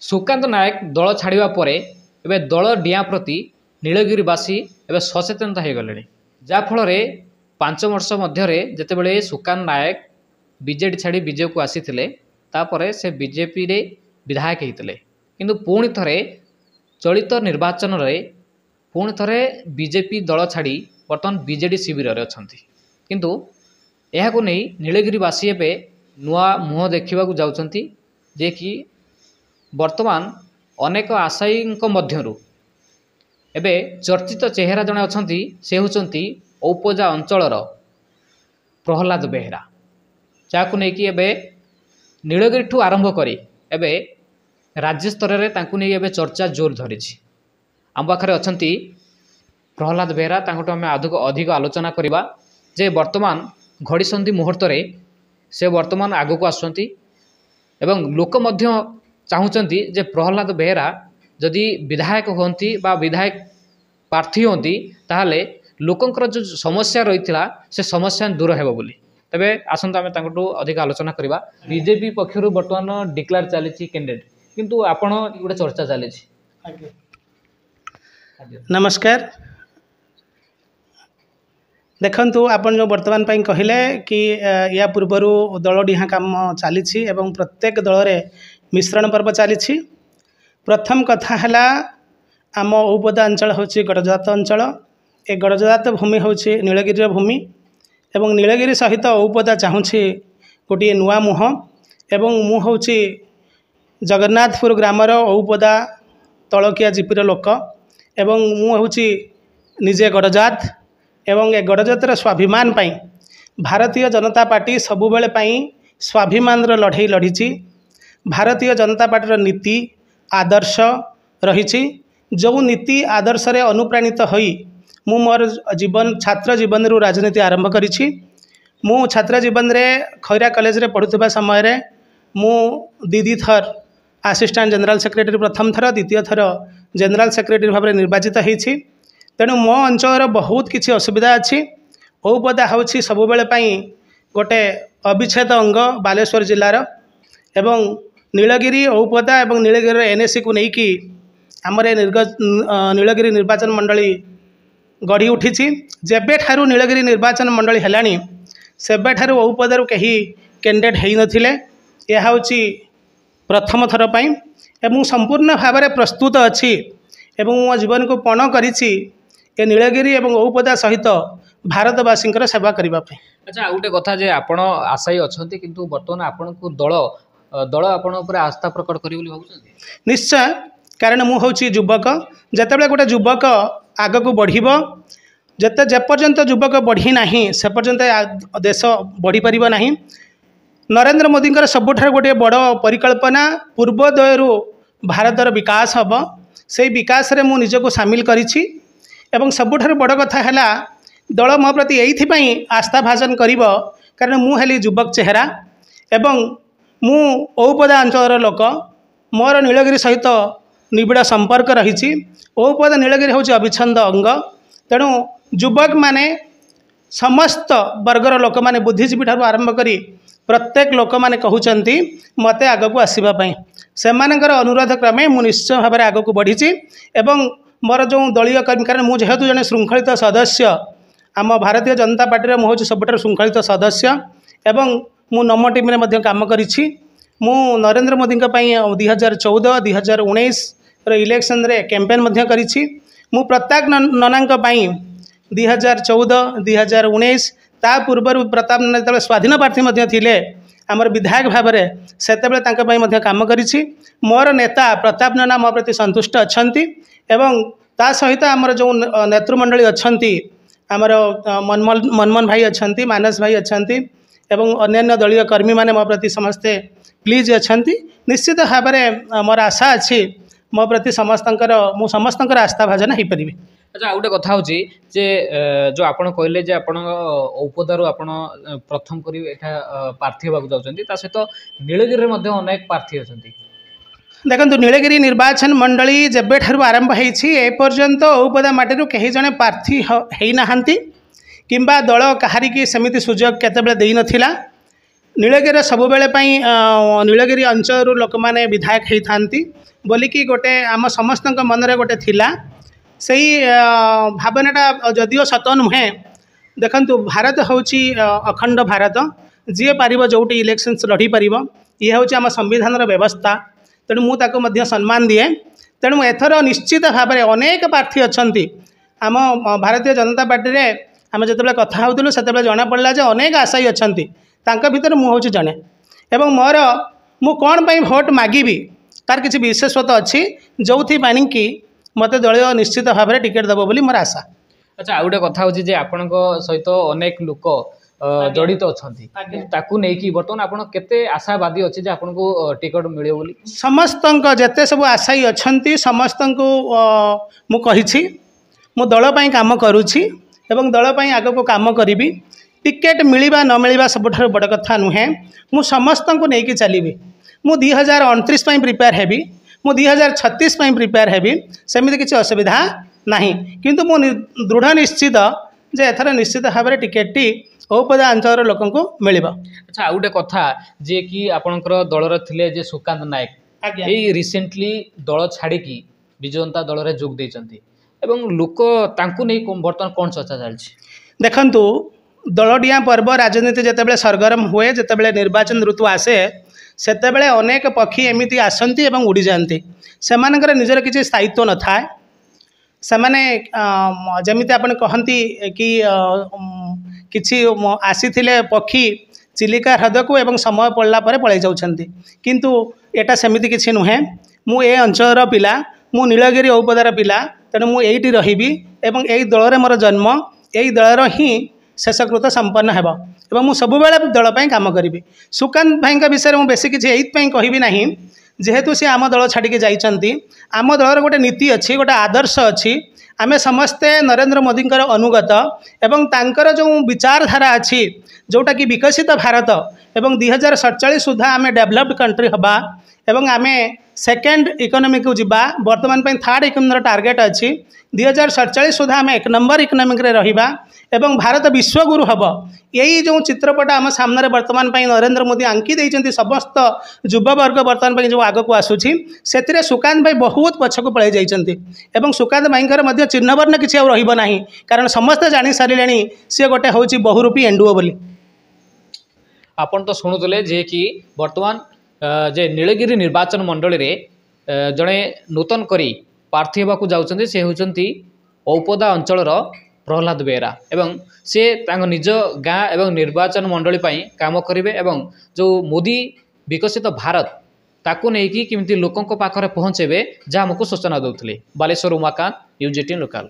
ସୁକାନ୍ତ ନାୟକ ଦଳ ଛାଡ଼ିବା ପରେ ଏବେ ଦଳ ଡିଆଁ ପ୍ରତି ନୀଳଗିରିବାସୀ ଏବେ ସଚେତନତା ହୋଇଗଲେଣି। ଯାହାଫଳରେ 5 ବର୍ଷ ମଧ୍ୟରେ ଯେତେବେଳେ ସୁକାନ୍ତ ନାୟକ ବିଜେଡ଼ି ଛାଡ଼ି ବିଜେପିକୁ ଆସିଥିଲେ ତାପରେ ସେ ବିଜେପିରେ ବିଧାୟକ ହୋଇଥିଲେ, କିନ୍ତୁ ପୁଣି ଥରେ ଚଳିତ ନିର୍ବାଚନରେ ପୁଣି ଥରେ ବିଜେପି ଦଳ ଛାଡ଼ି ବର୍ତ୍ତମାନ ବିଜେଡ଼ି ଶିବିରରେ ଅଛନ୍ତି। କିନ୍ତୁ ଏହାକୁ ନେଇ ନୀଳଗିରିବାସୀ ଏବେ ନୂଆ ମୁହଁ ଦେଖିବାକୁ ଯାଉଛନ୍ତି, ଯେ କି ବର୍ତ୍ତମାନ ଅନେକ ଆଶାୟୀଙ୍କ ମଧ୍ୟରୁ ଏବେ ଚର୍ଚ୍ଚିତ ଚେହେରା ଜଣେ ଅଛନ୍ତି। ସେ ହେଉଛନ୍ତି ଔପଦା ଅଞ୍ଚଳର ପ୍ରହଲ୍ଲାଦ ବେହେରା, ଯାହାକୁ ନେଇକି ଏବେ ନୀଳଗିରିଠୁ ଆରମ୍ଭ କରି ଏବେ ରାଜ୍ୟ ସ୍ତରରେ ତାଙ୍କୁ ନେଇ ଏବେ ଚର୍ଚ୍ଚା ଜୋର ଧରିଛି। ଆମ ପାଖରେ ଅଛନ୍ତି ପ୍ରହଲ୍ଲାଦ ବେହେରା, ତାଙ୍କଠୁ ଆମେ ଅଧିକ ଆଲୋଚନା କରିବା ଯେ ବର୍ତ୍ତମାନ ଘଡ଼ିସନ୍ଧି ମୁହୂର୍ତ୍ତରେ ସେ ବର୍ତ୍ତମାନ ଆଗକୁ ଆସୁଛନ୍ତି ଏବଂ ଲୋକ ମଧ୍ୟ ଚାହୁଁଛନ୍ତି ଯେ ପ୍ରହଲ୍ଲାଦ ବେହେରା ଯଦି ବିଧାୟକ ହୁଅନ୍ତି ବା ବିଧାୟକ ପ୍ରାର୍ଥୀ ହୁଅନ୍ତି ତାହେଲେ ଲୋକଙ୍କର ଯେଉଁ ସମସ୍ୟା ରହିଥିଲା ସେ ସମସ୍ୟା ଦୂର ହେବ ବୋଲି। ତେବେ ଆସନ୍ତୁ ଆମେ ତାଙ୍କଠୁ ଅଧିକ ଆଲୋଚନା କରିବା। ବିଜେପି ପକ୍ଷରୁ ବର୍ତ୍ତମାନ ଡିକ୍ଲାର ଚାଲିଛି କ୍ୟାଣ୍ଡିଡେଟ୍, କିନ୍ତୁ ଆପଣ ଗୋଟେ ଚର୍ଚ୍ଚା ଚାଲିଛି। नमस्कार। देखंतु आपण जो वर्तमान पाई कहले कि या पूर्वर दल डिहा काम चली एवं प्रत्येक दल रे मिश्रण पर्व चली। प्रथम कथा है आम औपदा अंचल हूँ गड़जात अंचल। ए गड़जात भूमि हूँ नीलगिरी भूमि एवं नीलगिरी सहित औपदा चाहूँगी गोटे नुआ मुह एवं मु हूँ जगन्नाथपुर ग्रामर औपदा तलकिया जीपीर लोक एवं मु हूँ निजे गड़जात एवं ए गड़जातर स्वाभिमान पाई भारतीय जनता पार्टी सबुबेले पाई स्वाभिमान लड़ाई लड़ी। भारतीय जनता पार्टी नीति आदर्श रही जो नीति आदर्श रे अनुप्राणित होई मु मोर जीवन छात्र जीवन रु राजनीति आरंभ करी। मु छात्र जीवन रे खैरा कॉलेज रे पढ़ुवा समय रे मु दीदी थर असिस्टेंट जनरल सेक्रेटरी प्रथम थर द्वितीय थर जनरल सेक्रेटरी भाव में निर्वाचित होती। तेणु मो अंचल बहुत किसी असुविधा अच्छी। औपदा हूँ सबुबेले गोटे अविच्छेद अंग बालेश्वर जिलार एवं नीलगिरी औपदा और नीलगिरी एनएसी को लेकिन आमर नीलगिरी निर्वाचन मंडली गढ़ी उठी। जेबे ठारू नीलगिरी निर्वाचन मंडली है सेबे ठारू औपदारू कहीं कैंडिडेट हो नथिले। यह हूँ प्रथम थर पाई एवं संपूर्ण भाव में प्रस्तुत अच्छी एवं मो जीवन को पण करिछि ए नीलगिरी एवं औपदा सहित भारतवासी सेवा करने। अच्छा गोटे कथा जे आपण आशायी अच्छा किंतु बर्तमान आपण को दल आपण उपर आस्था प्रकट करी बोली भाबुछन्ती? निश्चय, कारण मु हूँ युवक। जितेबाला गोटे युवक आग को बढ़िबो जेपर्यंत युवक बढ़ी नाही से पर्यंत देश बढ़ी पारिबो नाही। नरेंद्र मोदी सबुठार गोटे बड़ परिकल्पना पूर्वोदयरू भारतर विकास हम से विकास रे मु निजको सामिल करिछि एवं सबुठार बड़ कथा है दल मो प्रति यही आस्था भाजन करिब कारण मु हेली युवक चेहरा एवं मु औपदा अंचल लोक। मोर नीलगिरी सहित निबिड़ संपर्क रही। औपदा नीलगिरी हूँ अविच्छेद अंग। तेणु युवक माने समस्त वर्गर लोक माने बुद्धिजीवी ठारू आरंभ करी प्रत्येक लोक माने कहउचंती मते आग को आसवाई से अनुरोध क्रमे मु निश्चय भाव में आग को बढ़ी एवं मोर जो दलीय कर्मी कारण मुझे जेहेतु जड़े श्रृंखलित सदस्य आम भारतीय जनता पार्टी मुझे सबुठ श्रृंखलित सदस्य एवं मु नम टीम रे काम करिछि। मु नरेंद्र मोदी 2014-2019 इलेक्शन रे कैंपेन करिछि। मु प्रताप ननांक 2014-2019 ता पूर्व प्रताप नना जो स्वाधीन प्रार्थी थिले आमर विधायक भाव में से काम करिछि। मोर नेता प्रताप नना मो प्रति संतुष्ट अछंती एवं ता सहित आमर जो नेतृमंडली अछंती आमर मनमोहन भाई अछंती मानस भाई अछंती एवं अन्यान्य दलीय कर्मी माने मो प्रति समस्ते प्लीज अछंती। निश्चित भाव में मोर आशा अच्छी मो प्रति मु समस्तंकर आस्था भाजन हो पारि। अच्छा गोटे कथा हूँ जे जो आपण कहले जे आपण औपदारू आपण प्रथम करी एठा प्रार्थी होगा जाउछन्ती ता सहित नीलगिरी रे अनेक प्रार्थी अछन्ती। देखो नीलगिरी निर्वाचन मंडली जेबे ठारू आरंभ होईछि ए पर्यंत औपदा माटीरू कहीं जने प्रार्थी हेई नाहांती किंबा दल कहारी की सेमिति सुजोग केतेबेले देई नथिला। नीलगिरी सबुबेले नीलगिरी अंचल लोक माने विधायक होई थांती बोलिकी गोटे आम समस्त मनरे गोटे थिला से भावनाटा जदिओ सत नुहे देखंतु भारत होची अखंड भारत जी पार जो इलेक्शंस लड़ी पार ये हूँ आम संविधान व्यवस्था तेणु मुझे सम्मान दिए तेणु एथर निश्चित भाव में अनेक प्रार्थी अच्छा आम भारतीय जनता पार्टी रे आम जो कथा होलु से जना पड़ा जे अनेक आशायी अच्छा भितर मुझे जड़े एवं मोर मु कौन पाई भोट मागिबी तार किसी विशेषत्व अच्छी जो कि मत दलय निश्चित भाव में टिकेट देव बोली मोर आशा। अच्छा आ गोटे कथा होची जे आपनक सहित अनेक लोक जड़ित अछंती ताकू नै कि बर्तमान आपण केते आशावादी अछि जे आपनको टिकट मिलियो बोली समस्त जेते सब आशायी अछंती समस्त को मु कहिछि मु दल पई काम करूछि एवं दल पई आगो को काम करिवि टिकेट मिलिबा न मिलिबा सबठार बड़ कथा नुहे मु समस्त को नै कि चलीबी मु 2029 पई प्रिपेयर हेबी मु 2036 पई प्रिपेयर हेबी सेमिति किछि असुविधा नाही किंतु मु दृढ़ निश्चित जे एथर निश्चित भाव में टिकेटटी औपदा अंचल लोक मिल। अच्छा आ गोटे कथा जे कि आपणकर दलर थिले जे सुकांत नायक एई रिसेंटली दल छाड़ी की विजु जनता दल रे जोग देइचंती एवं लोक तांकू नै बर्तमान कोन चर्चा चलछि देखंतु दलडिया पर्व राजनीति जेतेबेले सरगरम हुए जेतेबेले निर्वाचन ऋतु आसे सेतेबेले अनेक पक्षी एमिति आसंती एवं उड़ी जाती सेमानकर निजर किसी स्थायित्व न थाए सेमाने जमिति आपण कहंती कि किछि आसीथिले पक्षी चिलिका ह्रद को एवं समय पड़ला परे पळै जाउछंती किंतु एटा सेमिति किछि नुहे मु ए अंचलर पिला मु नीलगिरी औपदार पिला तेणु मु एइटी रहिबी एवं एई दलरे मोर जन्म एई दलर ही शेषकृत संपन्न हेब एवं मु सबुबेले दल पई काम करिवि। सुकांत भाई विषय में बेसी किछि एइथ पई कहबी नाही जेहेतु सी आम दल छाड़ी जाइछंती आम दलर गोटे नीति अच्छी गोटे आदर्श अच्छी आमे समस्ते नरेंद्र मोदी अनुगत एवं तांकर जो विचारधारा अच्छी जोटा कि विकसित भारत एवं 2047 सुधा आमे डेवलप्ड कंट्री हबा एवं आमे सेकेंड इकोनॉमी को जिबा वर्तमान पे थर्ड इकोनॉमी टार्गेट अच्छी 2047 सुधा आमे एक नंबर इकोनॉमिक रे रहिबा एवं भारत विश्वगुरु हम यही जो चित्रपट आम सामने वर्तमान पे नरेंद्र मोदी आंकी देइचंती समस्त युववर्ग वर्तमान पे जो आग को आसूची से सुकांत भाई बहुत पछक पड़े जाइचंती एवं सुकांत भाई चिन्हवर्ण किसी रहिबो नाही कारण समस्ते जानी सारिलेनी सी गोटे होची बहुरूपी एंडुओ बोली। आपण तो शुणुले जे कि वर्तमान जे नीलगिरी निर्वाचन मंडली रे जड़े नूतन करी प्रार्थी होगा जाउछंती से होचंती औपदा अंचलर प्रहलाद बेहरा एवं से निज गाँ एवं निर्वाचन मंडली पाई काम करेंगे एवं जो मोदी विकसित भारत ताकू नहीं कि लोकों पाखरे पहुँचेबे जहाँ आमको सूचना दौले। Baleshwar Umakant UG18 local.